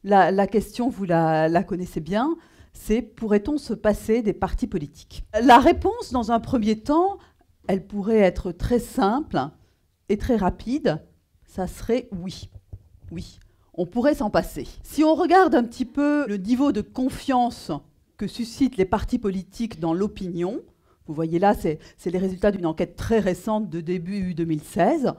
La question, vous la connaissez bien, c'est pourrait-on se passer des partis politiques? La réponse, dans un premier temps, elle pourrait être très simple et très rapide. Ça serait oui. Oui, on pourrait s'en passer. Si on regarde un petit peu le niveau de confiance que suscitent les partis politiques dans l'opinion, vous voyez là, c'est les résultats d'une enquête très récente de début 2016,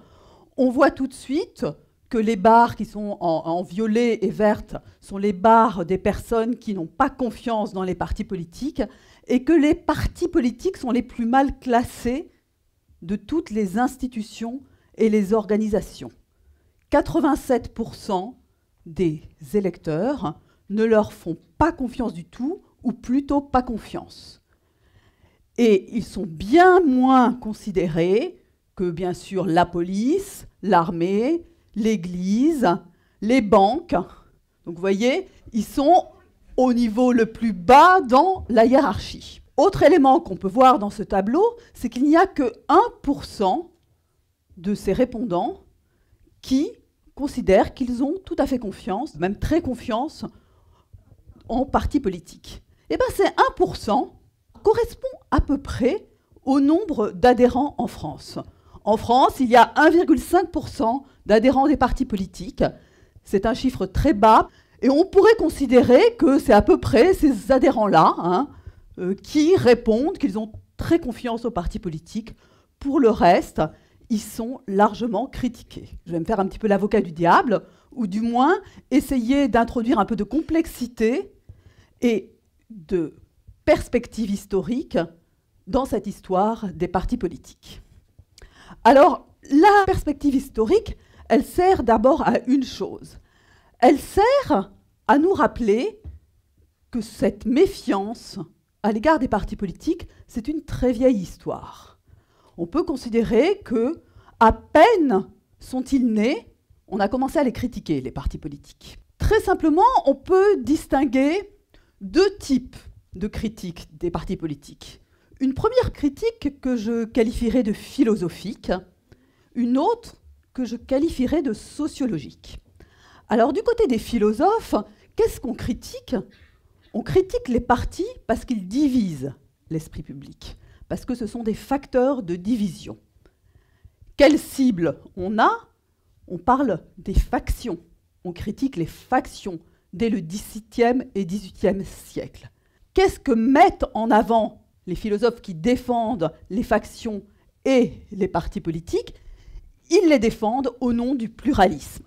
on voit tout de suite que les barres qui sont en violet et verte sont les barres des personnes qui n'ont pas confiance dans les partis politiques et que les partis politiques sont les plus mal classés de toutes les institutions et les organisations. 87% des électeurs ne leur font pas confiance du tout, ou plutôt pas confiance. Et ils sont bien moins considérés que, bien sûr, la police, l'armée, l'Église, les banques. Donc vous voyez, ils sont au niveau le plus bas dans la hiérarchie. Autre élément qu'on peut voir dans ce tableau, c'est qu'il n'y a que 1% de ces répondants qui considèrent qu'ils ont tout à fait confiance, même très confiance, en partis politiques. Et bien ces 1% correspond à peu près au nombre d'adhérents en France. En France, il y a 1,5% d'adhérents des partis politiques. C'est un chiffre très bas. Et on pourrait considérer que c'est à peu près ces adhérents-là qui répondent qu'ils ont très confiance aux partis politiques. Pour le reste, ils sont largement critiqués. Je vais me faire un petit peu l'avocat du diable, ou du moins essayer d'introduire un peu de complexité et de perspective historique dans cette histoire des partis politiques. Alors, la perspective historique, elle sert d'abord à une chose. Elle sert à nous rappeler que cette méfiance à l'égard des partis politiques, c'est une très vieille histoire. On peut considérer que, à peine sont-ils nés, on a commencé à les critiquer, les partis politiques. Très simplement, on peut distinguer deux types de critiques des partis politiques. Une première critique que je qualifierais de philosophique, une autre que je qualifierais de sociologique. Alors, du côté des philosophes, qu'est-ce qu'on critique? On critique les partis parce qu'ils divisent l'esprit public, parce que ce sont des facteurs de division. Quelle cible on a? On parle des factions. On critique les factions dès le XVIIe et XVIIIe siècle. Qu'est-ce que mettent en avant les philosophes qui défendent les factions et les partis politiques? Ils les défendent au nom du pluralisme.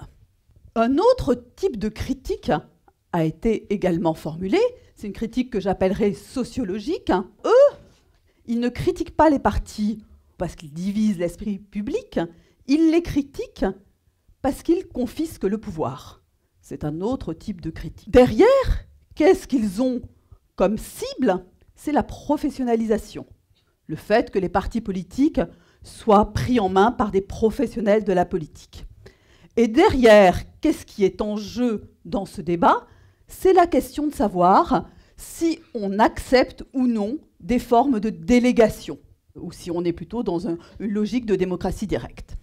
Un autre type de critique a été également formulé. C'est une critique que j'appellerais sociologique. Eux, ils ne critiquent pas les partis parce qu'ils divisent l'esprit public. Ils les critiquent parce qu'ils confisquent le pouvoir. C'est un autre type de critique. Derrière, qu'est-ce qu'ils ont comme cible? C'est la professionnalisation. Le fait que les partis politiques soient pris en main par des professionnels de la politique. Et derrière, qu'est-ce qui est en jeu dans ce débat? C'est la question de savoir si on accepte ou non des formes de délégation, ou si on est plutôt dans une logique de démocratie directe.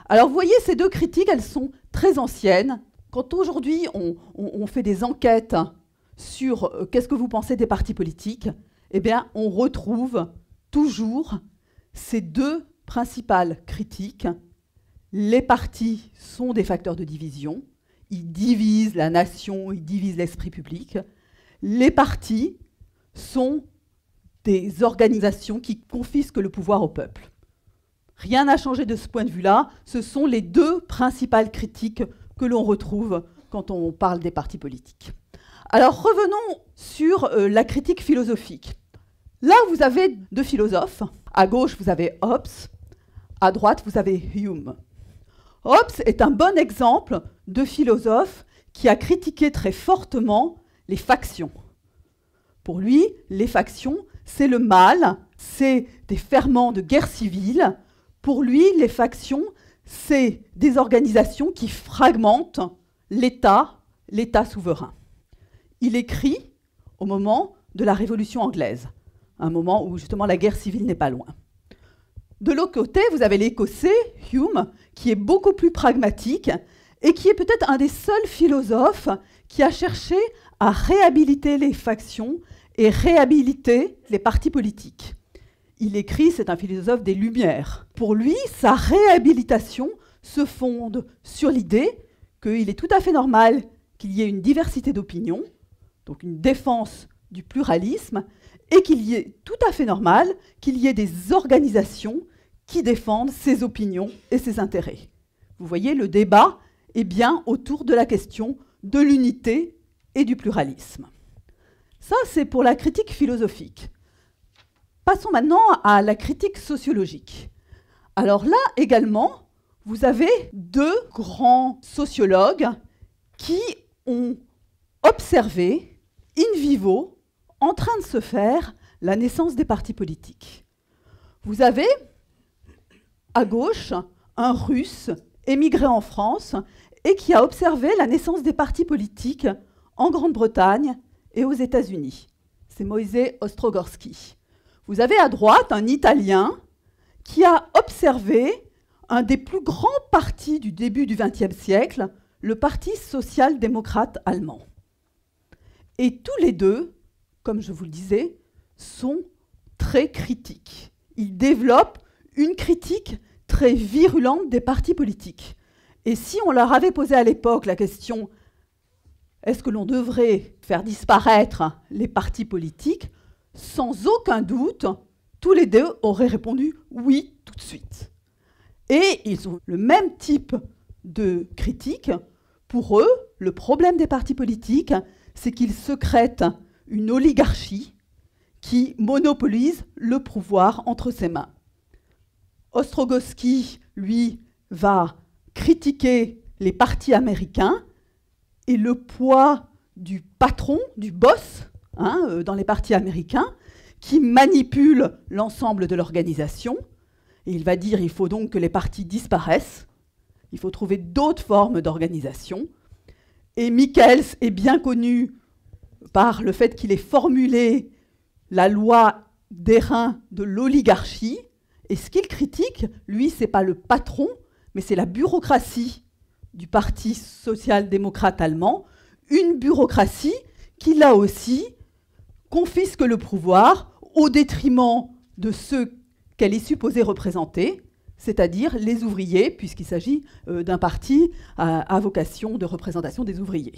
Alors vous voyez, ces deux critiques, elles sont très anciennes. Quand aujourd'hui on fait des enquêtes sur qu'est-ce que vous pensez des partis politiques, eh bien on retrouve toujours ces deux principales critiques. Les partis sont des facteurs de division, ils divisent la nation, ils divisent l'esprit public. Les partis sont des organisations qui confisquent le pouvoir au peuple. Rien n'a changé de ce point de vue-là, ce sont les deux principales critiques que l'on retrouve quand on parle des partis politiques. Alors revenons sur la critique philosophique. Là, vous avez deux philosophes. À gauche, vous avez Hobbes. À droite, vous avez Hume. Hobbes est un bon exemple de philosophe qui a critiqué très fortement les factions. Pour lui, les factions, c'est le mal, c'est des ferments de guerre civile. Pour lui, les factions, c'est des organisations qui fragmentent l'État souverain. Il écrit au moment de la Révolution anglaise, un moment où justement la guerre civile n'est pas loin. De l'autre côté, vous avez l'Écossais, Hume, qui est beaucoup plus pragmatique et qui est peut-être un des seuls philosophes qui a cherché à réhabiliter les factions et réhabiliter les partis politiques. Il écrit, c'est un philosophe des Lumières. Pour lui, sa réhabilitation se fonde sur l'idée qu'il est tout à fait normal qu'il y ait une diversité d'opinions, donc une défense du pluralisme, et qu'il y ait tout à fait normal qu'il y ait des organisations qui défendent ses opinions et ses intérêts. Vous voyez, le débat est bien autour de la question de l'unité et du pluralisme. Ça, c'est pour la critique philosophique. Passons maintenant à la critique sociologique. Alors là, également, vous avez deux grands sociologues qui ont observé, in vivo, en train de se faire, la naissance des partis politiques. Vous avez, à gauche, un Russe émigré en France et qui a observé la naissance des partis politiques en Grande-Bretagne et aux États-Unis. C'est Moïse Ostrogorski. Vous avez à droite un Italien qui a observé un des plus grands partis du début du XXe siècle, le Parti social-démocrate allemand. Et tous les deux, comme je vous le disais, sont très critiques. Ils développent une critique très virulente des partis politiques. Et si on leur avait posé à l'époque la question « Est-ce que l'on devrait faire disparaître les partis politiques ?», sans aucun doute, tous les deux auraient répondu « oui » tout de suite. Et ils ont le même type de critique. Pour eux, le problème des partis politiques, c'est qu'ils secrètent une oligarchie qui monopolise le pouvoir entre ses mains. Ostrogorski, lui, va critiquer les partis américains et le poids du patron, du boss, dans les partis américains, qui manipule l'ensemble de l'organisation. Et il va dire qu'il faut donc que les partis disparaissent, il faut trouver d'autres formes d'organisation. Et Michels est bien connu par le fait qu'il ait formulé la loi d'airain de l'oligarchie. Et ce qu'il critique, lui, ce n'est pas le patron, mais c'est la bureaucratie du Parti social-démocrate allemand, une bureaucratie qui, là aussi, confisque le pouvoir au détriment de ceux qu'elle est supposée représenter, c'est-à-dire les ouvriers, puisqu'il s'agit d'un parti à vocation de représentation des ouvriers.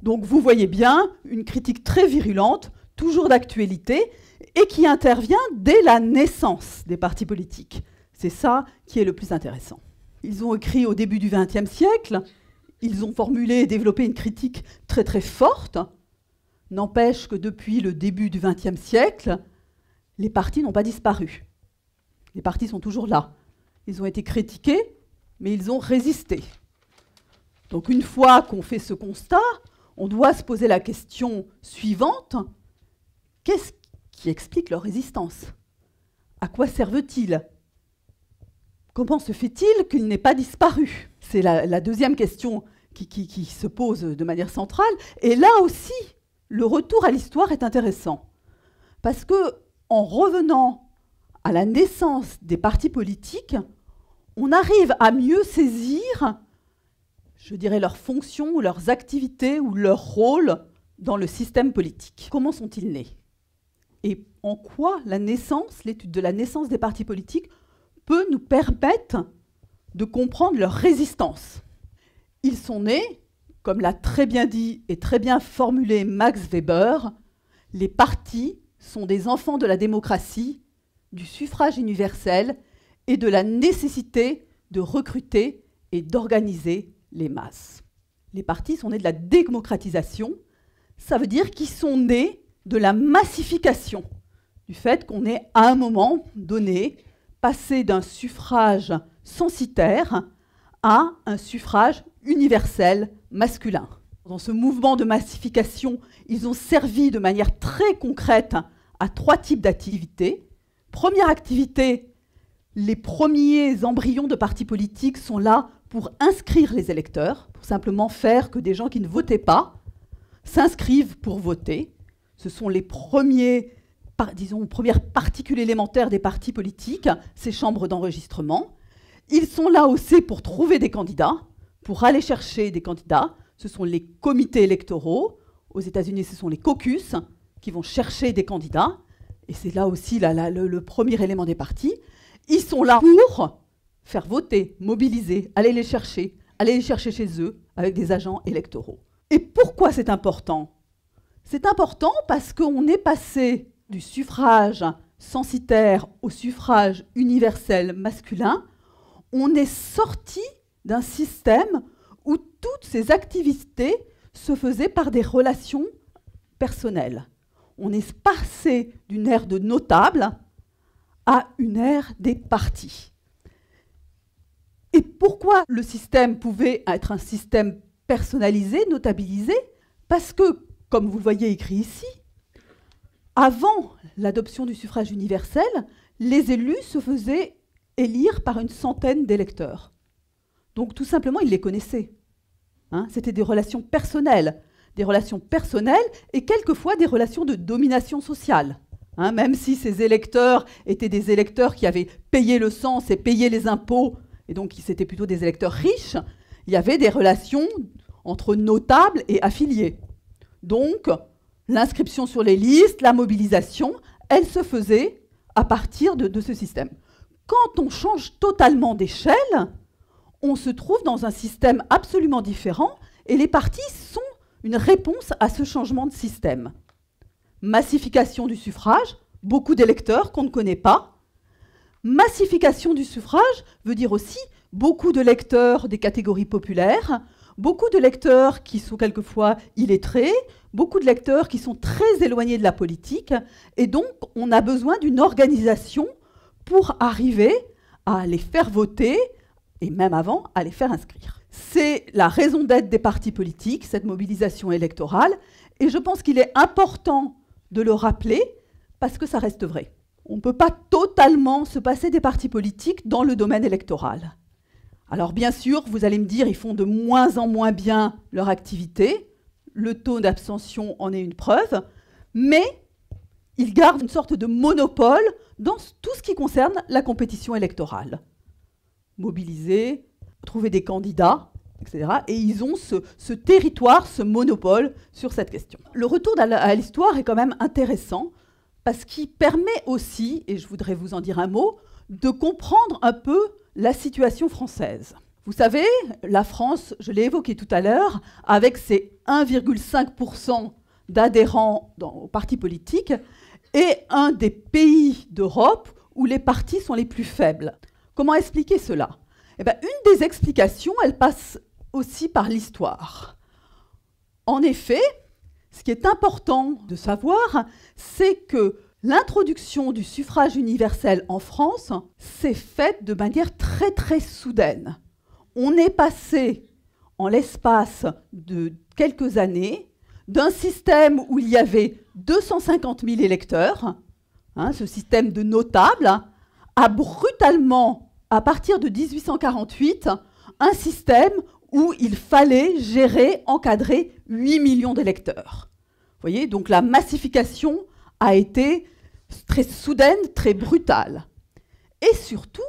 Donc vous voyez bien une critique très virulente, toujours d'actualité, et qui intervient dès la naissance des partis politiques. C'est ça qui est le plus intéressant. Ils ont écrit au début du XXe siècle, ils ont formulé et développé une critique très très forte. N'empêche que depuis le début du XXe siècle, les partis n'ont pas disparu. Les partis sont toujours là. Ils ont été critiqués, mais ils ont résisté. Donc une fois qu'on fait ce constat, on doit se poser la question suivante. Qu'est-ce qui explique leur résistance? À quoi servent-ils? Comment se fait-il qu'il n'ait pas disparu? C'est la deuxième question qui se pose de manière centrale. Et là aussi, le retour à l'histoire est intéressant. Parce que, en revenant à la naissance des partis politiques, on arrive à mieux saisir, je dirais, leurs fonctions ou leurs activités ou leur rôle dans le système politique. Comment sont-ils nés? Et en quoi la naissance, l'étude de la naissance des partis politiques peut nous permettre de comprendre leur résistance. Ils sont nés, comme l'a très bien dit et très bien formulé Max Weber, les partis sont des enfants de la démocratie, du suffrage universel et de la nécessité de recruter et d'organiser les masses. Les partis sont nés de la démocratisation, ça veut dire qu'ils sont nés de la massification, du fait qu'on est à un moment donné passé d'un suffrage censitaire à un suffrage universel masculin. Dans ce mouvement de massification, ils ont servi de manière très concrète à trois types d'activités. Première activité, les premiers embryons de partis politiques sont là pour inscrire les électeurs, pour simplement faire que des gens qui ne votaient pas s'inscrivent pour voter. Ce sont les premières particules élémentaires des partis politiques, ces chambres d'enregistrement. Ils sont là aussi pour trouver des candidats, pour aller chercher des candidats, ce sont les comités électoraux. Aux États-Unis, ce sont les caucus qui vont chercher des candidats. Et c'est là aussi le premier élément des partis. Ils sont là pour faire voter, mobiliser, aller les chercher chez eux avec des agents électoraux. Et pourquoi c'est important ? C'est important parce qu'on est passé du suffrage censitaire au suffrage universel masculin. On est sorti d'un système où toutes ces activités se faisaient par des relations personnelles. On est passé d'une ère de notables à une ère des partis. Et pourquoi le système pouvait être un système personnalisé, notabilisé ? Parce que, comme vous le voyez écrit ici, avant l'adoption du suffrage universel, les élus se faisaient élire par une centaine d'électeurs. Donc tout simplement, ils les connaissaient. C'était des relations personnelles et quelquefois des relations de domination sociale. Même si ces électeurs étaient des électeurs qui avaient payé le cens et payé les impôts, et donc c'était plutôt des électeurs riches, il y avait des relations entre notables et affiliés. Donc, l'inscription sur les listes, la mobilisation, elle se faisait à partir de ce système. Quand on change totalement d'échelle, on se trouve dans un système absolument différent et les partis sont une réponse à ce changement de système. Massification du suffrage, beaucoup d'électeurs qu'on ne connaît pas. Massification du suffrage veut dire aussi beaucoup de lecteurs des catégories populaires, beaucoup de lecteurs qui sont quelquefois illettrés, beaucoup de lecteurs qui sont très éloignés de la politique, et donc on a besoin d'une organisation pour arriver à les faire voter, et même avant, à les faire inscrire. C'est la raison d'être des partis politiques, cette mobilisation électorale, et je pense qu'il est important de le rappeler, parce que ça reste vrai. On ne peut pas totalement se passer des partis politiques dans le domaine électoral. Alors bien sûr, vous allez me dire, ils font de moins en moins bien leur activité, le taux d'abstention en est une preuve, mais ils gardent une sorte de monopole dans tout ce qui concerne la compétition électorale. Mobiliser, trouver des candidats, etc. Et ils ont ce territoire, ce monopole sur cette question. Le retour à l'histoire est quand même intéressant parce qu'il permet aussi, et je voudrais vous en dire un mot, de comprendre un peu la situation française. Vous savez, la France, je l'ai évoqué tout à l'heure, avec ses 1,5% d'adhérents aux partis politiques, est un des pays d'Europe où les partis sont les plus faibles. Comment expliquer cela ? Eh bien, une des explications, elle passe aussi par l'histoire. En effet, ce qui est important de savoir, c'est que l'introduction du suffrage universel en France s'est faite de manière très très soudaine. On est passé, en l'espace de quelques années, d'un système où il y avait 250 000 électeurs, ce système de notables, à brutalement, à partir de 1848, un système où il fallait gérer, encadrer 8 millions d'électeurs. Vous voyez, donc la massification a été très soudaine, très brutale. Et surtout,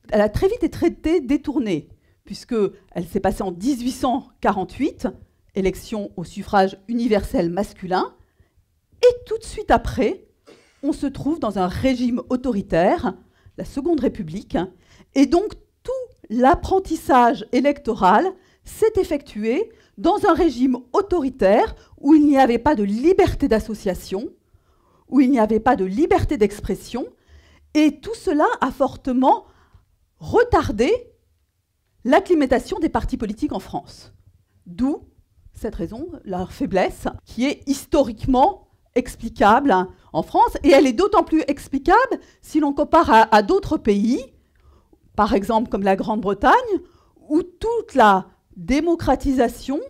elle a très vite été détournée, puisqu'elle s'est passée en 1848, élection au suffrage universel masculin, et tout de suite après, on se trouve dans un régime autoritaire, la Seconde République, et donc tout l'apprentissage électoral s'est effectué dans un régime autoritaire où il n'y avait pas de liberté d'association, où il n'y avait pas de liberté d'expression, et tout cela a fortement retardé l'acclimatation des partis politiques en France. D'où cette raison, leur faiblesse, qui est historiquement explicable en France, et elle est d'autant plus explicable si l'on compare à d'autres pays, par exemple comme la Grande-Bretagne, où toute la démocratisation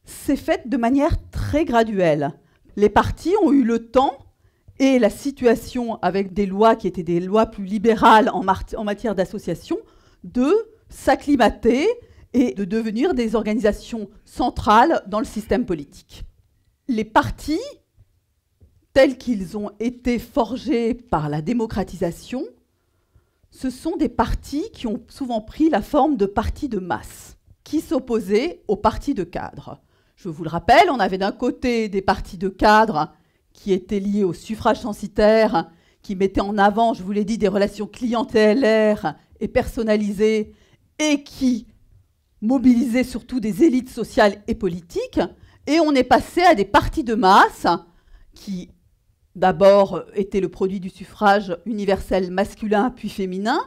s'est faite de manière très graduelle. Les partis ont eu le temps, et la situation avec des lois qui étaient des lois plus libérales en matière d'association, de s'acclimater et de devenir des organisations centrales dans le système politique. Les partis, tels qu'ils ont été forgés par la démocratisation, ce sont des partis qui ont souvent pris la forme de partis de masse, qui s'opposaient aux partis de cadres. Je vous le rappelle, on avait d'un côté des partis de cadres qui étaient liés au suffrage censitaire, qui mettaient en avant, je vous l'ai dit, des relations clientélaires et personnalisées, et qui mobilisaient surtout des élites sociales et politiques. Et on est passé à des partis de masse qui, d'abord, étaient le produit du suffrage universel masculin puis féminin,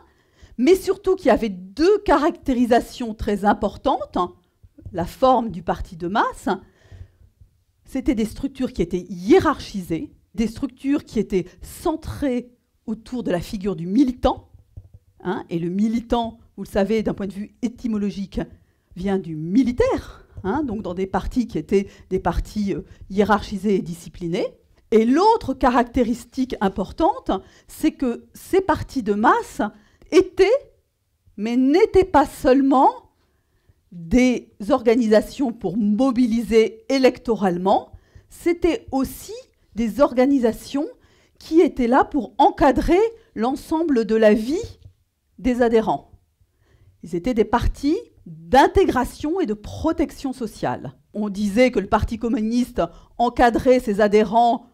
mais surtout qui avaient deux caractérisations très importantes. La forme du parti de masse, c'était des structures qui étaient hiérarchisées, des structures qui étaient centrées autour de la figure du militant. Et le militant, vous le savez, d'un point de vue étymologique, vient du militaire, donc dans des partis qui étaient des partis hiérarchisés et disciplinés. Et l'autre caractéristique importante, c'est que ces partis de masse étaient, mais n'étaient pas seulement des organisations pour mobiliser électoralement, c'était aussi des organisations qui étaient là pour encadrer l'ensemble de la vie des adhérents. Ils étaient des partis d'intégration et de protection sociale. On disait que le Parti communiste encadrait ses adhérents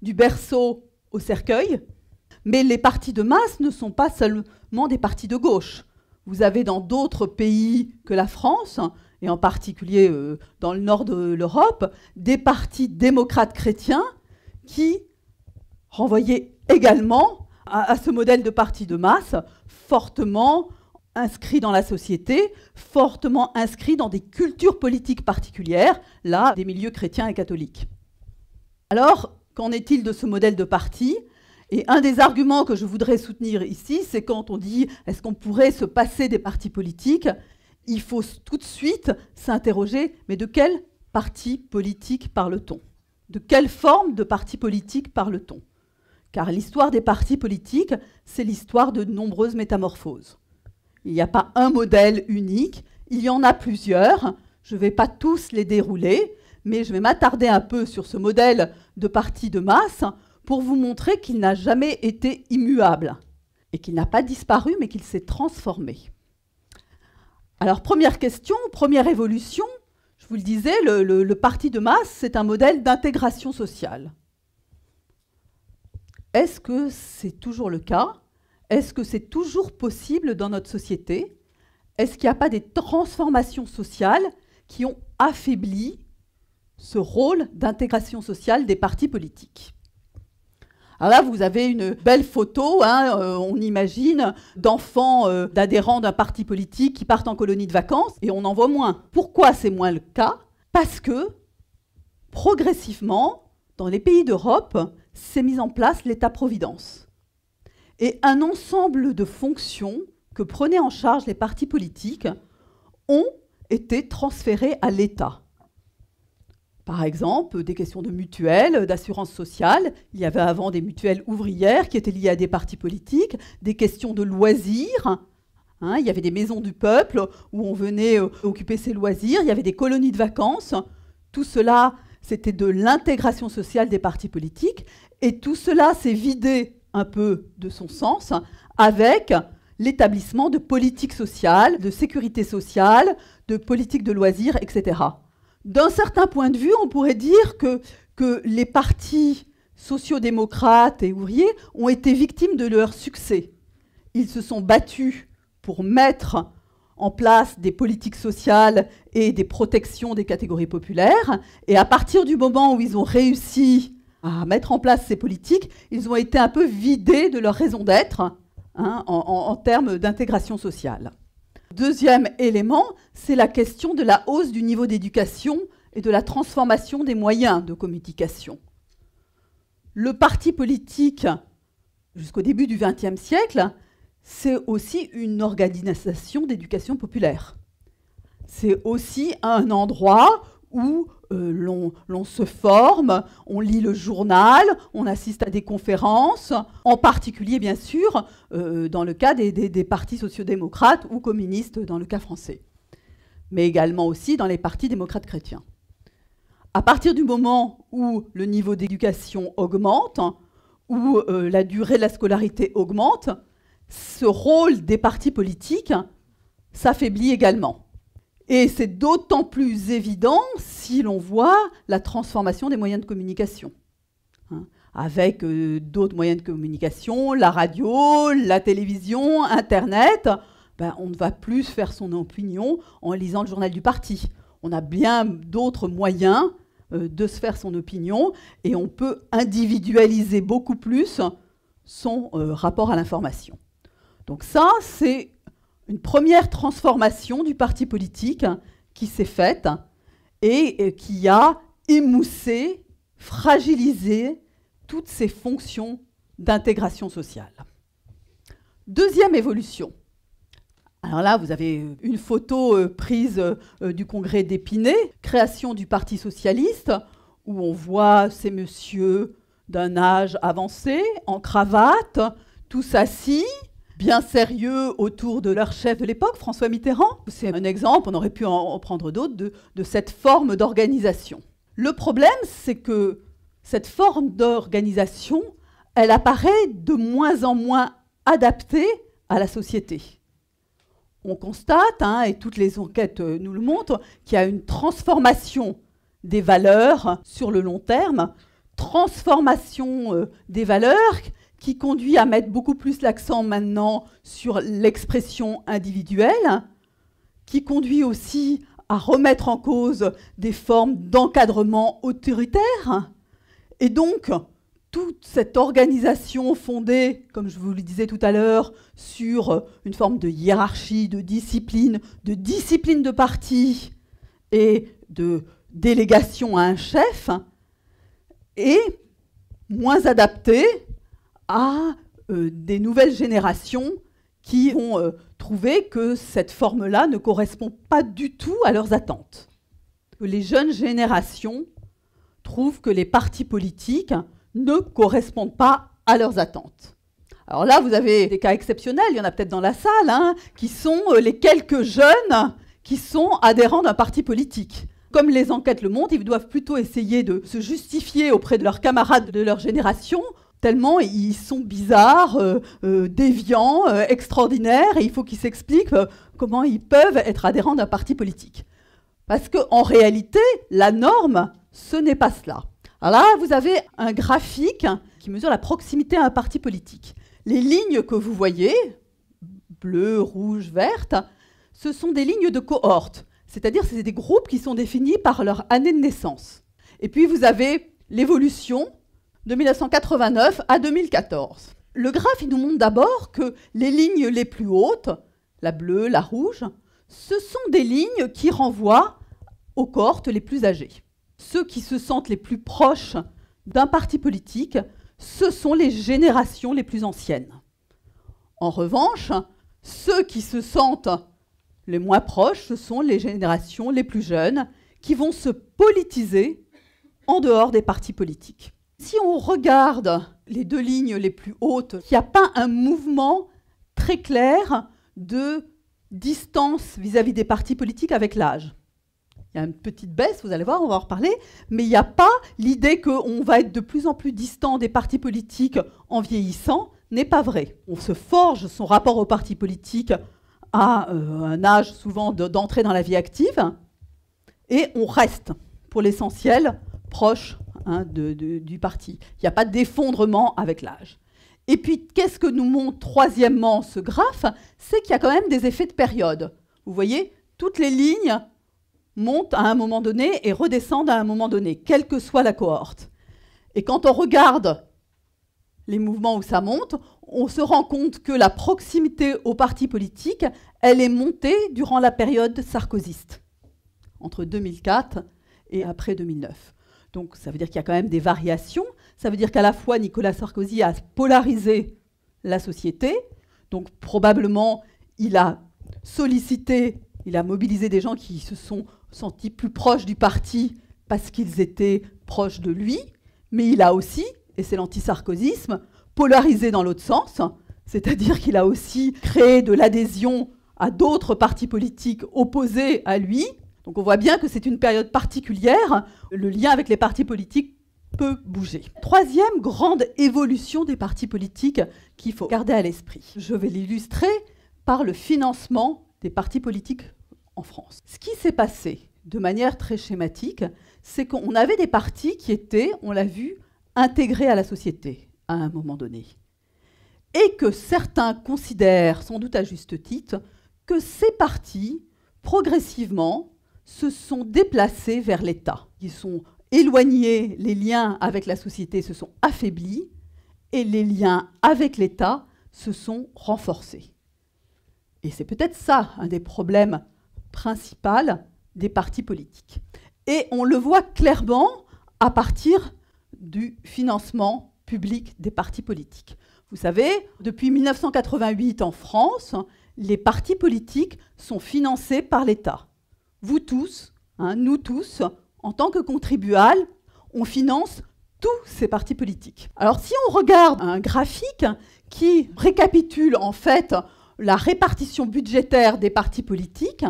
du berceau au cercueil, mais les partis de masse ne sont pas seulement des partis de gauche. Vous avez dans d'autres pays que la France, et en particulier dans le nord de l'Europe, des partis démocrates chrétiens qui renvoyaient également à ce modèle de parti de masse fortement inscrit dans la société, fortement inscrit dans des cultures politiques particulières, là, des milieux chrétiens et catholiques. Alors, qu'en est-il de ce modèle de parti ? Et un des arguments que je voudrais soutenir ici, c'est quand on dit « est-ce qu'on pourrait se passer des partis politiques ?» Il faut tout de suite s'interroger « mais de quel parti politique parle-t-on ? De quelle forme de parti politique parle-t-on ?» Car l'histoire des partis politiques, c'est l'histoire de nombreuses métamorphoses. Il n'y a pas un modèle unique, il y en a plusieurs. Je ne vais pas tous les dérouler, mais je vais m'attarder un peu sur ce modèle de parti de masse pour vous montrer qu'il n'a jamais été immuable et qu'il n'a pas disparu, mais qu'il s'est transformé. Alors, première question, première évolution, je vous le disais, le parti de masse, c'est un modèle d'intégration sociale. Est-ce que c'est toujours le cas ? Est-ce que c'est toujours possible dans notre société ? Est-ce qu'il n'y a pas des transformations sociales qui ont affaibli ce rôle d'intégration sociale des partis politiques ? Alors là, vous avez une belle photo, on imagine, d'enfants, d'adhérents d'un parti politique qui partent en colonie de vacances, et on en voit moins. Pourquoi c'est moins le cas ? Parce que, progressivement, dans les pays d'Europe, s'est mis en place l'État-providence. Et un ensemble de fonctions que prenaient en charge les partis politiques ont été transférées à l'État. Par exemple, des questions de mutuelles, d'assurance sociale. Il y avait avant des mutuelles ouvrières qui étaient liées à des partis politiques, des questions de loisirs. Il y avait des maisons du peuple où on venait occuper ses loisirs. Il y avait des colonies de vacances. Tout cela, c'était de l'intégration sociale des partis politiques. Et tout cela s'est vidé un peu de son sens avec l'établissement de politiques sociales, de sécurité sociale, de politiques de loisirs, etc. D'un certain point de vue, on pourrait dire que les partis sociodémocrates et ouvriers ont été victimes de leur succès. Ils se sont battus pour mettre en place des politiques sociales et des protections des catégories populaires. Et à partir du moment où ils ont réussi à mettre en place ces politiques, ils ont été un peu vidés de leur raison d'être en termes d'intégration sociale. Deuxième élément, c'est la question de la hausse du niveau d'éducation et de la transformation des moyens de communication. Le parti politique, jusqu'au début du XXe siècle, c'est aussi une organisation d'éducation populaire. C'est aussi un endroit où l'on se forme, on lit le journal, on assiste à des conférences, en particulier, bien sûr, dans le cas des partis sociodémocrates ou communistes, dans le cas français, mais également aussi dans les partis démocrates chrétiens. À partir du moment où le niveau d'éducation augmente, où la durée de la scolarité augmente, ce rôle des partis politiques s'affaiblit également. Et c'est d'autant plus évident si l'on voit la transformation des moyens de communication. Avec d'autres moyens de communication, la radio, la télévision, Internet, on ne va plus faire son opinion en lisant le journal du parti. On a bien d'autres moyens de se faire son opinion et on peut individualiser beaucoup plus son rapport à l'information. Donc ça, c'est une première transformation du parti politique qui s'est faite et qui a émoussé, fragilisé toutes ces fonctions d'intégration sociale. Deuxième évolution. Alors là, vous avez une photo prise du congrès d'Épinay, création du Parti socialiste, où on voit ces messieurs d'un âge avancé, en cravate, tous assis, bien sérieux autour de leur chef de l'époque, François Mitterrand. C'est un exemple, on aurait pu en prendre d'autres, de cette forme d'organisation. Le problème, c'est que cette forme d'organisation, elle apparaît de moins en moins adaptée à la société. On constate, et toutes les enquêtes nous le montrent, qu'il y a une transformation des valeurs sur le long terme, transformation des valeurs qui conduit à mettre beaucoup plus l'accent maintenant sur l'expression individuelle, qui conduit aussi à remettre en cause des formes d'encadrement autoritaire. Et donc, toute cette organisation fondée, comme je vous le disais tout à l'heure, sur une forme de hiérarchie, de discipline de parti et de délégation à un chef, est moins adaptée à des nouvelles générations qui ont trouvé que cette forme-là ne correspond pas du tout à leurs attentes. Les jeunes générations trouvent que les partis politiques ne correspondent pas à leurs attentes. Alors là, vous avez des cas exceptionnels, il y en a peut-être dans la salle, qui sont les quelques jeunes qui sont adhérents d'un parti politique. Comme les enquêtes le montrent, ils doivent plutôt essayer de se justifier auprès de leurs camarades de leur génération, tellement ils sont bizarres, déviants, extraordinaires, et il faut qu'ils s'expliquent comment ils peuvent être adhérents d'un parti politique. Parce qu'en réalité, la norme, ce n'est pas cela. Alors là, vous avez un graphique qui mesure la proximité à un parti politique. Les lignes que vous voyez, bleues, rouges, vertes, ce sont des lignes de cohorte. C'est-à-dire que c'est des groupes qui sont définis par leur année de naissance. Et puis vous avez l'évolution de 1989 à 2014. Le graphe, il nous montre d'abord que les lignes les plus hautes, la bleue, la rouge, ce sont des lignes qui renvoient aux cohortes les plus âgées. Ceux qui se sentent les plus proches d'un parti politique, ce sont les générations les plus anciennes. En revanche, ceux qui se sentent les moins proches, ce sont les générations les plus jeunes qui vont se politiser en dehors des partis politiques. Si on regarde les deux lignes les plus hautes, il n'y a pas un mouvement très clair de distance vis-à-vis des partis politiques avec l'âge. Il y a une petite baisse, vous allez voir, on va en reparler, mais il n'y a pas l'idée qu'on va être de plus en plus distant des partis politiques en vieillissant, n'est pas vrai. On se forge son rapport aux partis politiques à un âge souvent d'entrée dans la vie active, et on reste, pour l'essentiel, proche du parti. Il n'y a pas d'effondrement avec l'âge. Et puis, qu'est-ce que nous montre troisièmement ce graphe? C'est qu'il y a quand même des effets de période. Vous voyez, toutes les lignes montent à un moment donné et redescendent à un moment donné, quelle que soit la cohorte. Et quand on regarde les mouvements où ça monte, on se rend compte que la proximité au parti politique, elle est montée durant la période sarkozyste, entre 2004 et après 2009. Donc ça veut dire qu'il y a quand même des variations. Ça veut dire qu'à la fois Nicolas Sarkozy a polarisé la société, donc probablement il a sollicité, il a mobilisé des gens qui se sont sentis plus proches du parti parce qu'ils étaient proches de lui, mais il a aussi, et c'est l'antisarkozysme, polarisé dans l'autre sens, c'est-à-dire qu'il a aussi créé de l'adhésion à d'autres partis politiques opposés à lui. Donc on voit bien que c'est une période particulière, le lien avec les partis politiques peut bouger. Troisième grande évolution des partis politiques qu'il faut garder à l'esprit. Je vais l'illustrer par le financement des partis politiques en France. Ce qui s'est passé, de manière très schématique, c'est qu'on avait des partis qui étaient, on l'a vu, intégrés à la société à un moment donné. Et que certains considèrent, sans doute à juste titre, que ces partis, progressivement, se sont déplacés vers l'État. Ils sont éloignés, les liens avec la société se sont affaiblis, et les liens avec l'État se sont renforcés. Et c'est peut-être ça, un des problèmes principaux des partis politiques. Et on le voit clairement à partir du financement public des partis politiques. Vous savez, depuis 1988 en France, les partis politiques sont financés par l'État. Vous tous, nous tous, en tant que contribuables, on finance tous ces partis politiques. Alors si on regarde un graphique qui récapitule en fait la répartition budgétaire des partis politiques,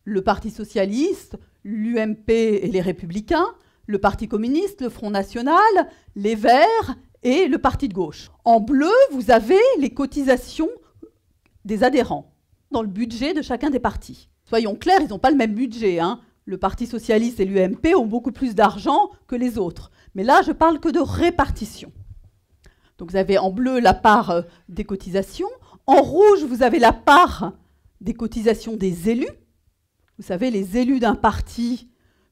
le Parti socialiste, l'UMP et les Républicains, le Parti communiste, le Front national, les Verts et le Parti de gauche. En bleu, vous avez les cotisations des adhérents dans le budget de chacun des partis. Soyons clairs, ils n'ont pas le même budget. Le Parti socialiste et l'UMP ont beaucoup plus d'argent que les autres. Mais là, je parle que de répartition. Donc vous avez en bleu la part des cotisations. En rouge, vous avez la part des cotisations des élus. Vous savez, les élus d'un parti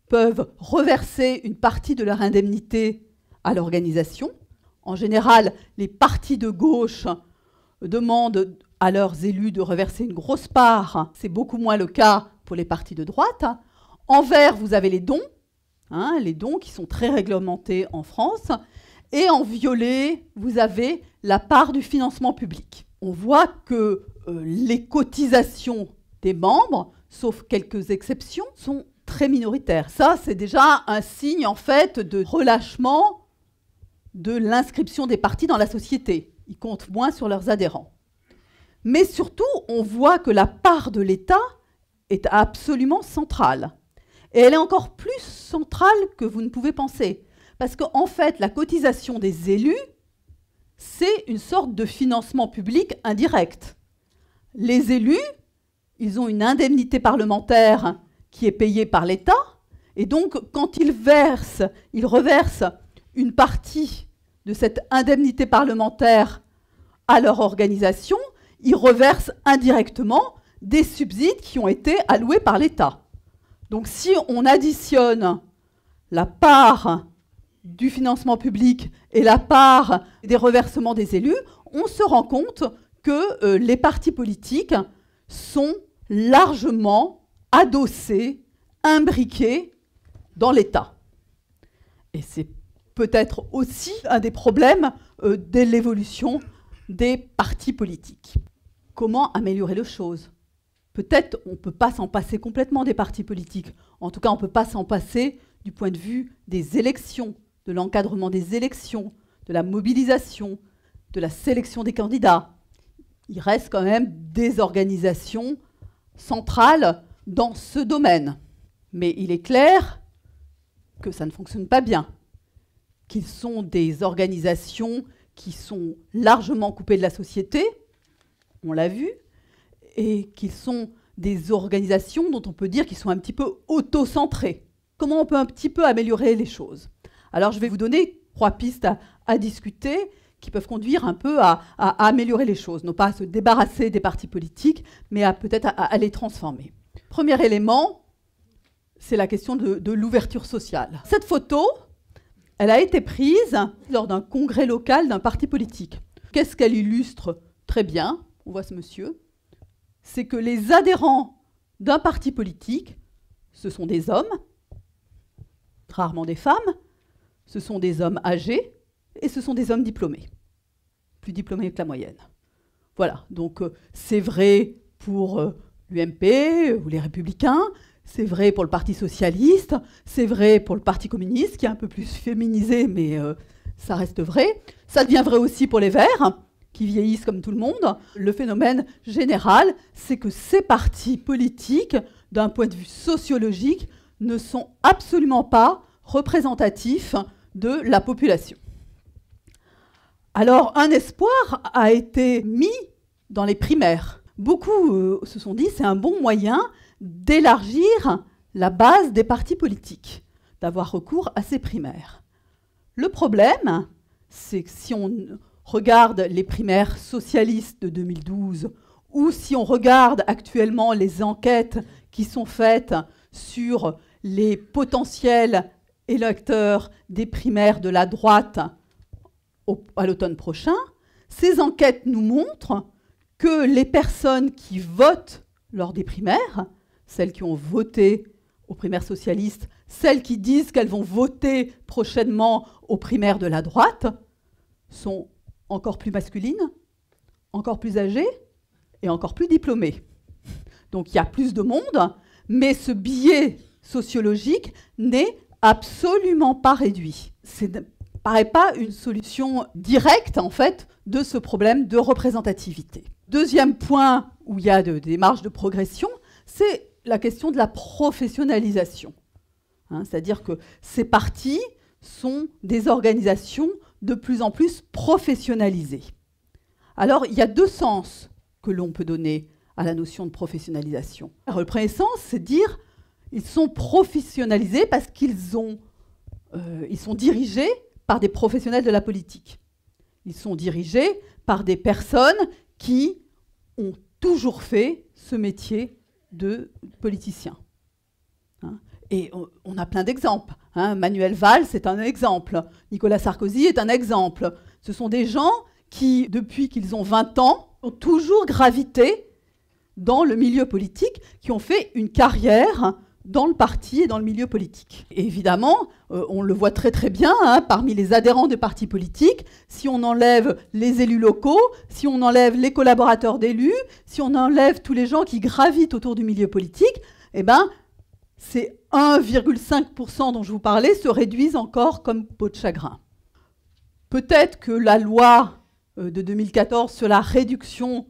peuvent reverser une partie de leur indemnité à l'organisation. En général, les partis de gauche demandent à leurs élus de reverser une grosse part. C'est beaucoup moins le cas pour les partis de droite. En vert, vous avez les dons qui sont très réglementés en France. Et en violet, vous avez la part du financement public. On voit que les cotisations des membres, sauf quelques exceptions, sont très minoritaires. Ça, c'est déjà un signe, en fait, de relâchement de l'inscription des partis dans la société. Ils comptent moins sur leurs adhérents. Mais surtout, on voit que la part de l'État est absolument centrale. Et elle est encore plus centrale que vous ne pouvez penser. Parce qu'en fait, la cotisation des élus, c'est une sorte de financement public indirect. Les élus, ils ont une indemnité parlementaire qui est payée par l'État. Et donc, quand ils reversent une partie de cette indemnité parlementaire à leur organisation, ils reversent indirectement des subsides qui ont été alloués par l'État. Donc si on additionne la part du financement public et la part des reversements des élus, on se rend compte que les partis politiques sont largement adossés, imbriqués dans l'État. Et c'est peut-être aussi un des problèmes de l'évolution des partis politiques. Comment améliorer les choses ? Peut-être on ne peut pas s'en passer complètement des partis politiques. En tout cas, on ne peut pas s'en passer du point de vue des élections, de l'encadrement des élections, de la mobilisation, de la sélection des candidats. Il reste quand même des organisations centrales dans ce domaine. Mais il est clair que ça ne fonctionne pas bien, qu'ils sont des organisations qui sont largement coupées de la société, on l'a vu, et qu'ils sont des organisations dont on peut dire qu'ils sont un petit peu auto-centrées. Comment on peut un petit peu améliorer les choses ? Alors je vais vous donner 3 pistes à discuter qui peuvent conduire un peu à améliorer les choses, non pas à se débarrasser des partis politiques, mais peut-être à les transformer. Premier élément, c'est la question de l'ouverture sociale. Cette photo, elle a été prise lors d'un congrès local d'un parti politique. Qu'est-ce qu'elle illustre très bien ? On voit ce monsieur. C'est que les adhérents d'un parti politique, ce sont des hommes, rarement des femmes, ce sont des hommes âgés et ce sont des hommes diplômés, plus diplômés que la moyenne. Voilà, donc c'est vrai pour l'UMP ou les Républicains, c'est vrai pour le Parti socialiste, c'est vrai pour le Parti communiste, qui est un peu plus féminisé, mais ça reste vrai. Ça devient vrai aussi pour les Verts, qui vieillissent comme tout le monde. Le phénomène général, c'est que ces partis politiques, d'un point de vue sociologique, ne sont absolument pas représentatifs de la population. Alors, un espoir a été mis dans les primaires. Beaucoup se sont dit c'est un bon moyen d'élargir la base des partis politiques, d'avoir recours à ces primaires. Le problème, c'est que si on regarde les primaires socialistes de 2012 ou si on regarde actuellement les enquêtes qui sont faites sur les potentiels électeurs des primaires de la droite à l'automne prochain, ces enquêtes nous montrent que les personnes qui votent lors des primaires, celles qui ont voté aux primaires socialistes, celles qui disent qu'elles vont voter prochainement aux primaires de la droite, sont encore plus masculines, encore plus âgées et encore plus diplômées. Donc il y a plus de monde, mais ce biais sociologique n'est absolument pas réduit. Ça ne paraît pas une solution directe, en fait, de ce problème de représentativité. Deuxième point où il y a des marges de progression, c'est la question de la professionnalisation. C'est-à-dire que ces partis sont des organisations de plus en plus professionnalisées. Alors, il y a deux sens que l'on peut donner à la notion de professionnalisation. Alors, le premier sens, c'est de dire qu'ils sont professionnalisés parce qu'ils sont dirigés par des professionnels de la politique. Ils sont dirigés par des personnes qui ont toujours fait ce métier de politicien. Et on a plein d'exemples. Manuel Valls est un exemple. Nicolas Sarkozy est un exemple. Ce sont des gens qui, depuis qu'ils ont 20 ans, ont toujours gravité dans le milieu politique, qui ont fait une carrière dans le parti et dans le milieu politique. Et évidemment, on le voit très très bien, parmi les adhérents des partis politiques, si on enlève les élus locaux, si on enlève les collaborateurs d'élus, si on enlève tous les gens qui gravitent autour du milieu politique, eh ben, ces 1,5% dont je vous parlais se réduisent encore comme peau de chagrin. Peut-être que la loi de 2014 sur la réduction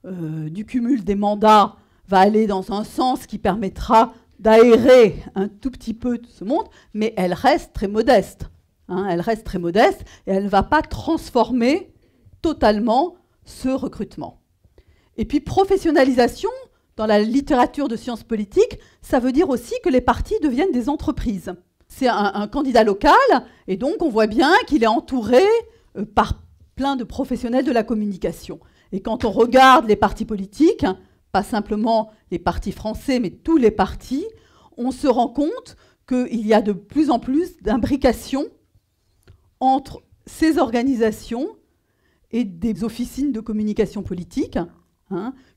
du cumul des mandats va aller dans un sens qui permettra d'aérer un tout petit peu ce monde, mais elle reste très modeste. Elle reste très modeste et elle ne va pas transformer totalement ce recrutement. Et puis professionnalisation, dans la littérature de sciences politiques, ça veut dire aussi que les partis deviennent des entreprises. C'est un candidat local, et donc on voit bien qu'il est entouré par plein de professionnels de la communication. Et quand on regarde les partis politiques, pas simplement les partis français, mais tous les partis, on se rend compte qu'il y a de plus en plus d'imbrication entre ces organisations et des officines de communication politique,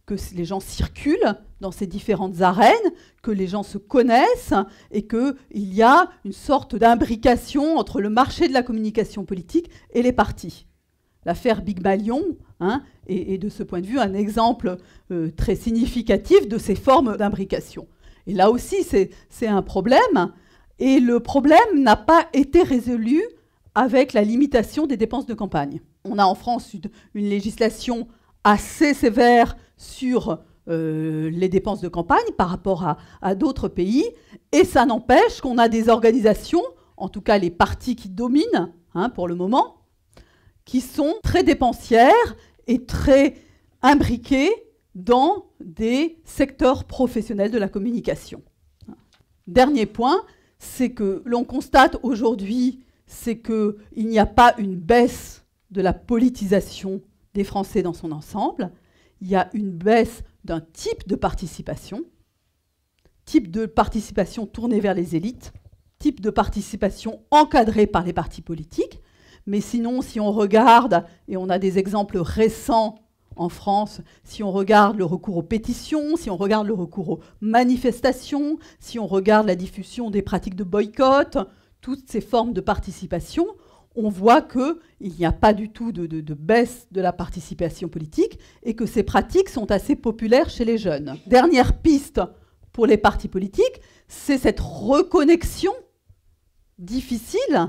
que les gens circulent dans ces différentes arènes, que les gens se connaissent et qu'il y a une sorte d'imbrication entre le marché de la communication politique et les partis. L'affaire Big Malion est de ce point de vue un exemple très significatif de ces formes d'imbrication. Et là aussi, c'est un problème. Et le problème n'a pas été résolu avec la limitation des dépenses de campagne. On a en France une législation assez sévère sur les dépenses de campagne par rapport à d'autres pays. Et ça n'empêche qu'on a des organisations, en tout cas les partis qui dominent pour le moment, qui sont très dépensières et très imbriquées dans des secteurs professionnels de la communication. Dernier point, c'est que l'on constate aujourd'hui, c'est qu'il n'y a pas une baisse de la politisation des Français dans son ensemble. Il y a une baisse d'un type de participation tournée vers les élites, type de participation encadrée par les partis politiques. Mais sinon, si on regarde, et on a des exemples récents en France, si on regarde le recours aux pétitions, si on regarde le recours aux manifestations, si on regarde la diffusion des pratiques de boycott, toutes ces formes de participation, on voit qu'il n'y a pas du tout de baisse de la participation politique et que ces pratiques sont assez populaires chez les jeunes. Dernière piste pour les partis politiques, c'est cette reconnexion difficile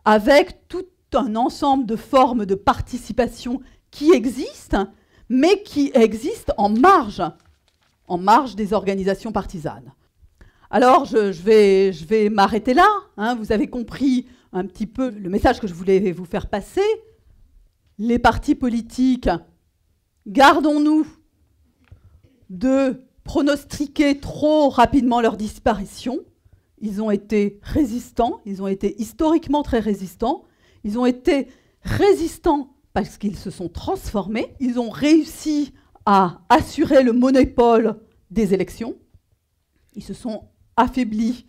avec tout un ensemble de formes de participation qui existent, mais qui existent en marge des organisations partisanes. Alors, je vais m'arrêter là. Vous avez compris un petit peu le message que je voulais vous faire passer. Les partis politiques, gardons-nous de pronostiqué trop rapidement leur disparition. Ils ont été résistants, ils ont été historiquement très résistants. Ils ont été résistants parce qu'ils se sont transformés. Ils ont réussi à assurer le monopole des élections. Ils se sont affaiblis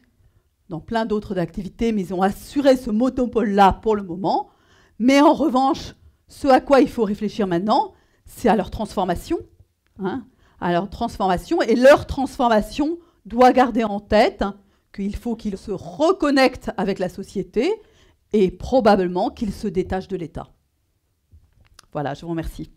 dans plein d'autres activités, mais ils ont assuré ce monopole-là pour le moment. Mais en revanche, ce à quoi il faut réfléchir maintenant, c'est à leur transformation. À leur transformation. Et leur transformation doit garder en tête qu'il faut qu'ils se reconnectent avec la société et probablement qu'ils se détachent de l'État. Voilà, je vous remercie.